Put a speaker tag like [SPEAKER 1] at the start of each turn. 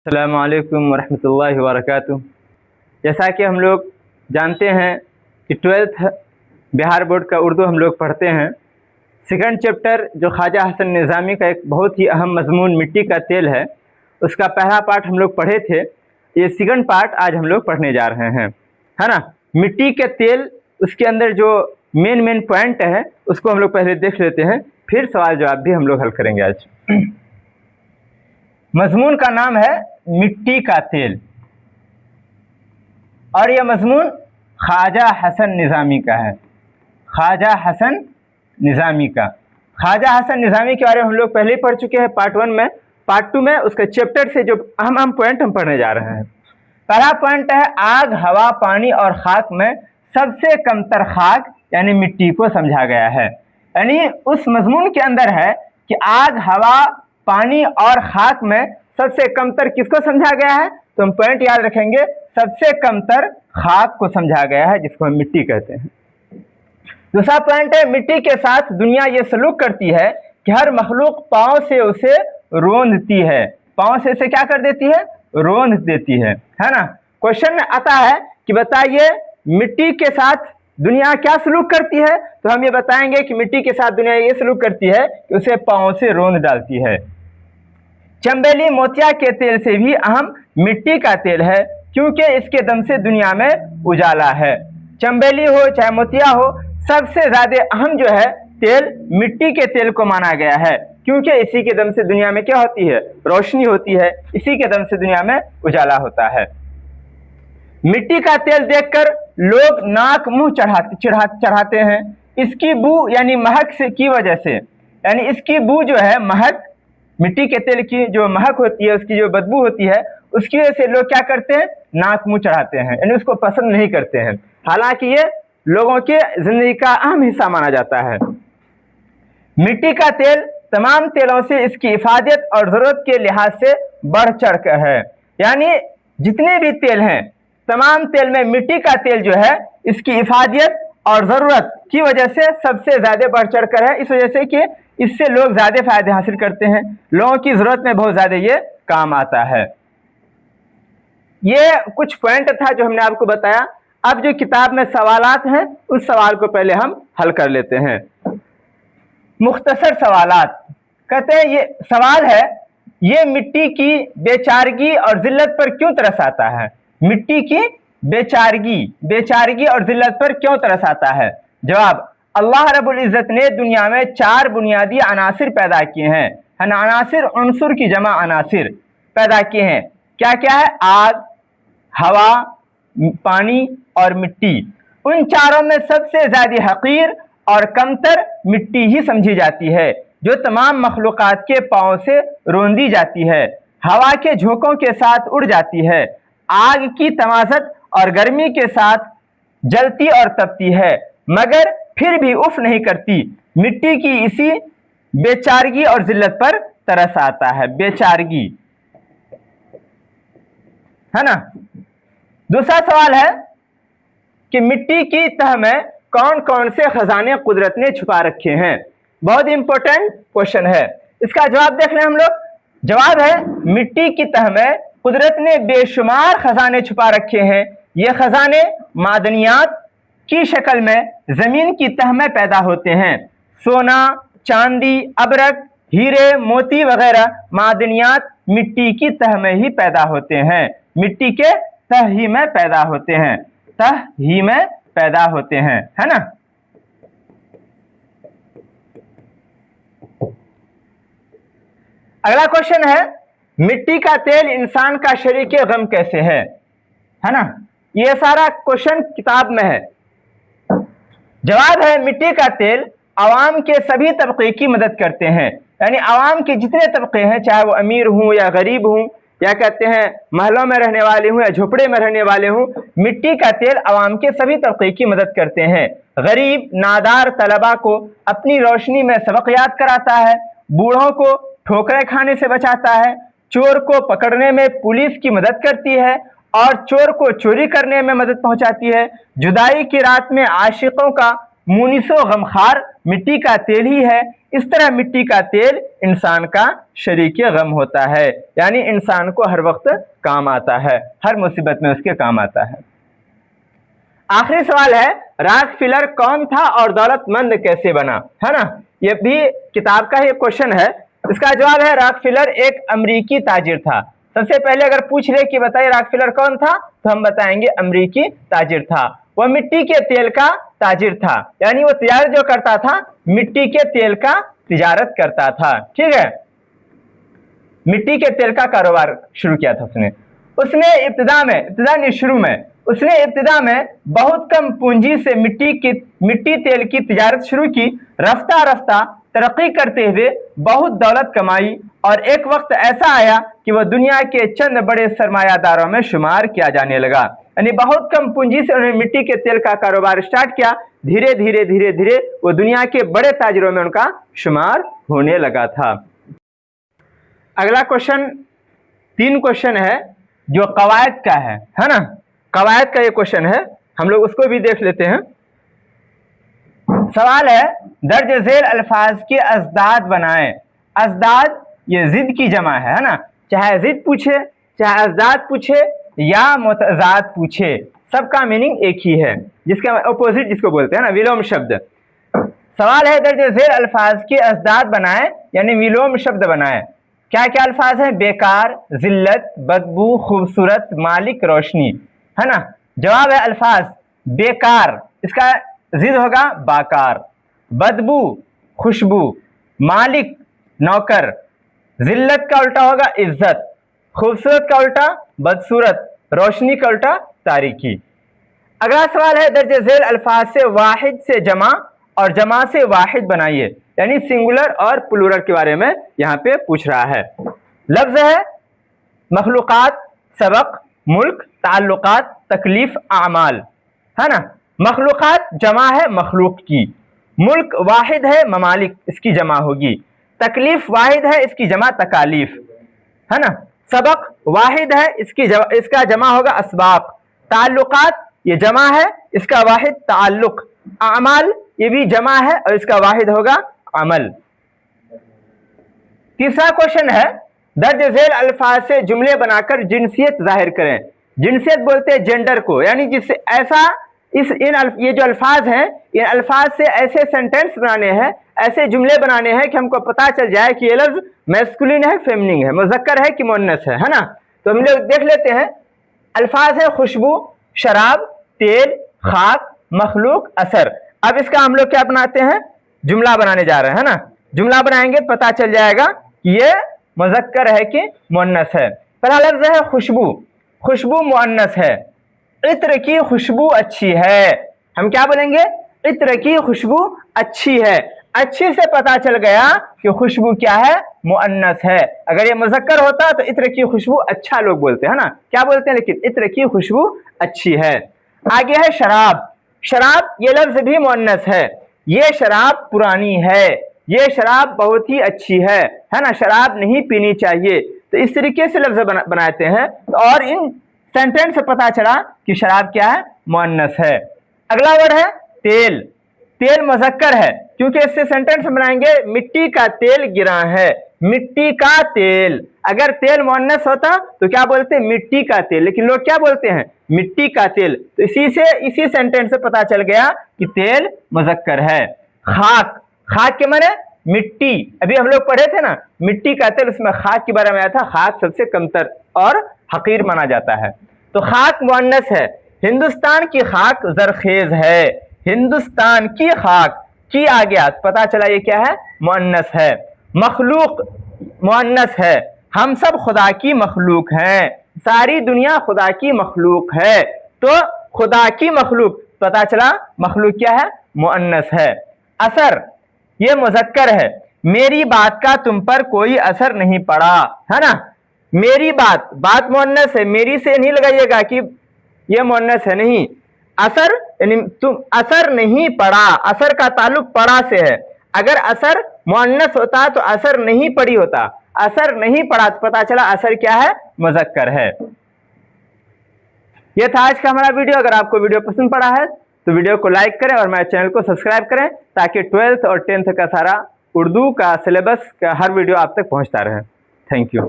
[SPEAKER 1] السلام علیکم ورحمۃ اللہ وبرکاتہ۔ جیسا کہ ہم لوگ جانتے ہیں کہ 12th بہار بورڈ کا اردو ہم لوگ پڑھتے ہیں۔ سیکنڈ چیپٹر جو خواجہ حسن نظامی کا ایک بہت ہی اہم مضمون مٹی کا تیل ہے، اس کا پہلا پارٹ ہم لوگ پڑھے تھے۔ یہ سیکنڈ پارٹ آج ہم لوگ پڑھنے جا رہے ہیں، ہے نا۔ مٹی کے تیل، اس کے اندر جو مین پوائنٹ ہے اس کو ہم لوگ پہلے دیکھ لیتے ہیں، پھر سوال جواب بھی ہم لوگ حل کریں گے آج۔ مضمون کا نام ہے مٹی کا تیل، اور یہ مضمون خواجہ حسن نظامی کا ہے۔ خواجہ حسن نظامی کا، خواجہ حسن نظامی کے بارے میں ہم لوگ پہلے ہی پڑھ چکے ہیں پارٹ 1 میں۔ پارٹ 2 میں اس کے چیپٹر سے جو اہم پوائنٹ ہم پڑھنے جا رہے ہیں۔ پہلا پوائنٹ ہے آگ، ہوا، پانی اور خاک میں سب سے کم تر خاک یعنی مٹی کو سمجھا گیا ہے۔ یعنی اس مضمون کے اندر ہے کہ آگ، ہوا، پانی اور خاک میں سب سے کم تر کس کو سمجھا گیا ہے؟ تو ہم پوائنٹ یاد رکھیں گے، سب سے کم تر خاک کو سمجھا گیا ہے، جس کو ہم مٹی کہتے ہیں۔ دوسرا پوائنٹ ہے مٹی کے ساتھ دنیا یہ سلوک کرتی ہے کہ ہر مخلوق پاؤں سے اسے روندتی ہے۔ پاؤں سے اسے کیا کر دیتی ہے؟ روند دیتی ہے نا۔ کوشچن میں آتا ہے کہ بتائیے مٹی کے ساتھ دنیا کیا سلوک کرتی ہے؟ تو ہم یہ بتائیں گے کہ مٹی کے ساتھ دنیا یہ سلوک کرتی ہے کہ اسے پاؤں سے روند ڈالتی ہے۔ چنبیلی موتیا کے تیل سے بھی اہم مٹی کا تیل ہے، کیونکہ اس کے دم سے دنیا میں اجالا ہے۔ چنبیلی ہو چاہے موتیا ہو، سب سے زیادہ اہم جو ہے تیل مٹی کے تیل کو مانا گیا ہے، کیونکہ اسی کے دم سے دنیا میں کیا ہوتی ہے؟ روشنی ہوتی ہے، اسی کے دم سے دنیا میں اجالا ہوتا ہے۔ مٹی کا تیل دیکھ کر لوگ ناک منہ چڑھاتے ہیں، اس کی بو یعنی مہک کی وجہ سے، یعنی اس کی بو جو ہے مہک، مٹی کے تیل کی جو مہک ہوتی ہے، اس کی جو بدبو ہوتی ہے، اس کی وجہ سے لوگ کیا کرتے ہیں؟ ناک منہ چڑھاتے ہیں، یعنی اس کو پسند نہیں کرتے ہیں، حالانکہ یہ لوگوں کے زندگی کا اہم حصہ مانا جاتا ہے۔ مٹی کا تیل تمام تیلوں سے اس کی افادیت اور ضرورت کے لحاظ سے بڑھ چڑھ کر ہے، یعنی جتنے بھی تیل ہیں تمام تیل میں مٹی کا تیل جو ہے اس کی افادیت اور ضرورت کی وجہ سے سب سے زیادہ بڑھ چڑھ کر ہے، اس وجہ سے کہ اس سے لوگ زیادہ فائدے حاصل کرتے ہیں، لوگوں کی ضرورت میں بہت زیادہ یہ کام آتا ہے۔ یہ کچھ پوائنٹ تھا جو ہم نے آپ کو بتایا۔ اب جو کتاب میں سوالات ہیں اس سوال کو پہلے ہم حل کر لیتے ہیں۔ مختصر سوالات، کہتے ہیں یہ سوال ہے، یہ مٹی کی بیچارگی اور ذلت پر کیوں ترس آتا ہے؟ مٹی کی بیچارگی اور ذلت پر کیوں ترس آتا ہے؟ جواب، اللہ رب العزت نے دنیا میں 4 بنیادی عناصر پیدا کیے ہیں، عنصر کی جمع عناصر پیدا کیے ہیں۔ کیا کیا ہے؟ آگ، ہوا، پانی اور مٹی۔ ان چاروں میں سب سے زیادہ حقیر اور کمتر مٹی ہی سمجھی جاتی ہے، جو تمام مخلوقات کے پاؤں سے روندی جاتی ہے، ہوا کے جھونکوں کے ساتھ اڑ جاتی ہے، آگ کی تمازت اور گرمی کے ساتھ جلتی اور تپتی ہے، مگر پھر بھی اف نہیں کرتی۔ مٹی کی اسی بیچارگی اور ذلت پر ترس آتا ہے، بیچارگی، ہے نا۔ دوسرا سوال ہے کہ مٹی کی تہ میں کون کون سے خزانے قدرت نے چھپا رکھے ہیں؟ بہت امپورٹنٹ کوشچن ہے، اس کا جواب دیکھ لیں ہم لوگ۔ جواب ہے مٹی کی تہ میں قدرت نے بے شمار خزانے چھپا رکھے ہیں۔ یہ خزانے معدنیات کی شکل میں زمین کی تہ میں پیدا ہوتے ہیں۔ سونا، چاندی، ابرک، ہیرے، موتی وغیرہ معدنیات مٹی کی تہ میں ہی پیدا ہوتے ہیں، مٹی کے تہ ہی میں پیدا ہوتے ہیں، تہ ہی میں پیدا ہوتے ہیں، ہے نا۔ اگلا کوشچن ہے مٹی کا تیل انسان کا شریک غم کیسے ہے نا۔ یہ سارا کوشچن کتاب میں ہے۔ جواب ہے مٹی کا تیل عوام کے سبھی طبقے کی مدد کرتے ہیں، یعنی عوام کے جتنے طبقے ہیں، چاہے وہ امیر ہوں یا غریب ہوں، یا کہتے ہیں محلوں میں رہنے والے ہوں یا جھوپڑے میں رہنے والے ہوں، مٹی کا تیل عوام کے سبھی طبقے کی مدد کرتے ہیں۔ غریب نادار طلباء کو اپنی روشنی میں سبق یاد کراتا ہے، بوڑھوں کو ٹھوکریں کھانے سے بچاتا ہے، چور کو پکڑنے میں پولیس کی مدد کرتی ہے اور چور کو چوری کرنے میں مدد پہنچاتی ہے۔ جدائی کی رات میں عاشقوں کا مونس و غمخوار مٹی کا تیل ہی ہے، इस तरह मिट्टी का तेल इंसान का शरीक गम होता है, यानी इंसान को हर वक्त काम आता है, हर मुसीबत में उसके काम आता है। आखिरी सवाल है, रॉकफेलर कौन था और दौलतमंद कैसे बना, है ना, ये भी किताब का ही क्वेश्चन है। इसका जवाब है रॉकफेलर एक अमेरिकी ताजिर था। सबसे पहले अगर पूछ ले कि बताइए रॉकफेलर कौन था, तो हम बताएंगे अमेरिकी ताजिर था। वह मिट्टी के तेल का ताजिर था, यानी वो तिजारत जो करता था मिट्टी के तेल का तिजारत करता था, ठीक है, मिट्टी के तेल का कारोबार शुरू किया था उसने इब्तिदा में बहुत कम पूंजी से मिट्टी तेल की तिजारत शुरू की। रफ्ता रफ्ता तरक्की करते हुए बहुत दौलत कमाई और एक वक्त ऐसा आया कि वह दुनिया के चंद बड़े सरमायादारों में शुमार किया जाने लगा। यानी बहुत कम पूंजी से उन्होंने मिट्टी के तेल का कारोबार स्टार्ट किया, धीरे धीरे वो दुनिया के बड़े ताजिरों में उनका शुमार होने लगा था। अगला क्वेश्चन 3 क्वेश्चन है जो कवायद का है ना, कवायद का ये क्वेश्चन है, हम लोग उसको भी देख लेते हैं। सवाल है, दर्ज झेल अल्फाज के अज़दाद बनाएं। अज़दाद ये जिद की जमा है ना, चाहे जिद पूछे, चाहे अज़दाद पूछे या मुतज़ाद पूछे, सबका मीनिंग एक ही है, जिसका अपोजिट जिसको बोलते हैं ना, विलोम शब्द। सवाल है, दर्ज झेल अल्फाज के अज़दाद बनाएं, यानी विलोम शब्द बनाएं। क्या क्या अल्फाज हैं? बेकार, जिल्लत, बदबू, खूबसूरत, मालिक, रोशनी, है ना। जवाब है अल्फाज बेकार, इसका जिद होगा बाकार, बदबू खुशबू, मालिक नौकर, जिल्लत का उल्टा होगा इज्जत, खूबसूरत का उल्टा बदसूरत, रोशनी का उल्टा तारीकी। अगला सवाल है, दर्ज झेल अल्फाज से वाहिद से जमा और जमा से वाहिद बनाइए, यानी सिंगुलर और प्लूरल के बारे में यहाँ पे पूछ रहा है। लफ्ज है मखलूकात, सबक, मुल्क, ताल्लुकात, तकलीफ, आमाल, है ना। मखलूकात जमा है मखलूक की, मुल्क वाहिद है ममालिक, इसकी जमा होगी, तकलीफ वाहिद है, इसकी जमा तकालीफ, है ना। सबक वाहिद है, इसका जमा होगा असबाक, ताल्लुकात ये जमा है, इसका वाहिद ताल्लुक, आमाल ये भी जमा है और इसका वाहिद होगा अमल। तीसरा क्वेश्चन है, दर्ज झेल अल्फाज से जुमले बनाकर जिनसियत जाहिर करें। जिनसियत बोलते हैं जेंडर को, यानी जिससे ऐसा ये जो अल्फाज हैं, इन अल्फाज से ऐसे सेंटेंस बनाने हैं, ऐसे जुमले बनाने हैं कि हमको पता चल जाए कि ये लफ्ज मैस्कुलिन है, फेमिनिन है, मुज़क्कर है कि मुअन्नस है ना। तो हम लोग देख लेते हैं। अल्फाज है खुशबू, शराब, तेल, खाक, मखलूक, असर। अब इसका हम लोग क्या बनाते हैं? जुमला बनाने जा रहे हैं, है ना। जुमला बनाएंगे पता चल जाएगा कि ये मुज़क्कर है कि मुअन्नस है। पहला लफ्ज है खुशबू, खुशबू मुअन्नस है। इत्र की खुशबू अच्छी है, हम क्या बोलेंगे? इत्र की खुशबू अच्छी है। अच्छी से पता चल गया कि खुशबू क्या है? मुअन्नस है। अगर ये मुज़क्कर होता तो इत्र की खुशबू अच्छा लोग बोलते हैं ना, क्या बोलते हैं, लेकिन इत्र की खुशबू अच्छी है। आगे है शराब। शराब ये लफ्ज भी मुअन्नस है। ये शराब पुरानी है, ये शराब बहुत ही अच्छी है ना। शराब नहीं पीनी चाहिए। तो इस तरीके से लफ्ज बनाते हैं, और इन सेंटेंस से पता चला कि शराब क्या है? मुअन्नस है। अगला वर्ड है तेल। तेल मुज़क्कर है, क्योंकि इससे सेंटेंस बनाएंगे मिट्टी का तेल गिरा है, मिट्टी का तेल। अगर तेल मुअन्नस होता तो क्या बोलते? मिट्टी का तेल, लेकिन लोग क्या बोलते हैं? मिट्टी का तेल। तो इसी सेंटेंस से पता चल गया कि तेल मुज़क्कर है। खाक, खाक के माने मिट्टी। अभी हम लोग पढ़े थे ना मिट्टी का तेल, उसमें खाक के बारे में आया था। खाक सबसे कमतर और हकीर माना जाता है, तो खाक मुअन्नस है। हिंदुस्तान की खाक जरखेज है, हिंदुस्तान की खाक की आ गया, पता चला ये क्या है? मुअन्नस है। मखलूक मुअन्नस है, हम सब खुदा की मखलूक हैं, सारी दुनिया खुदा की मखलूक है। तो खुदा की मखलूक, पता चला मखलूक क्या है? मुअन्नस है। असर ये मुज़क्कर है। मेरी बात का तुम पर कोई असर नहीं पड़ा, है ना। मेरी बात मुअन्नस है, मेरी से नहीं लगाइएगा कि ये मुअन्नस है, नहीं। असर यानी तुम असर नहीं पड़ा, असर का ताल्लुक पड़ा से है। अगर असर मुअन्नस होता तो असर नहीं पड़ी होता, असर नहीं पड़ा तो पता चला असर क्या है? मुज़क्कर है। यह था आज का हमारा वीडियो। अगर आपको वीडियो पसंद पड़ा है तो वीडियो को लाइक करें और मेरे चैनल को सब्सक्राइब करें, ताकि 12th और 10th का सारा اردو کا سلیبس کا ہر ویڈیو آپ تک پہنچتا رہے. Thank you.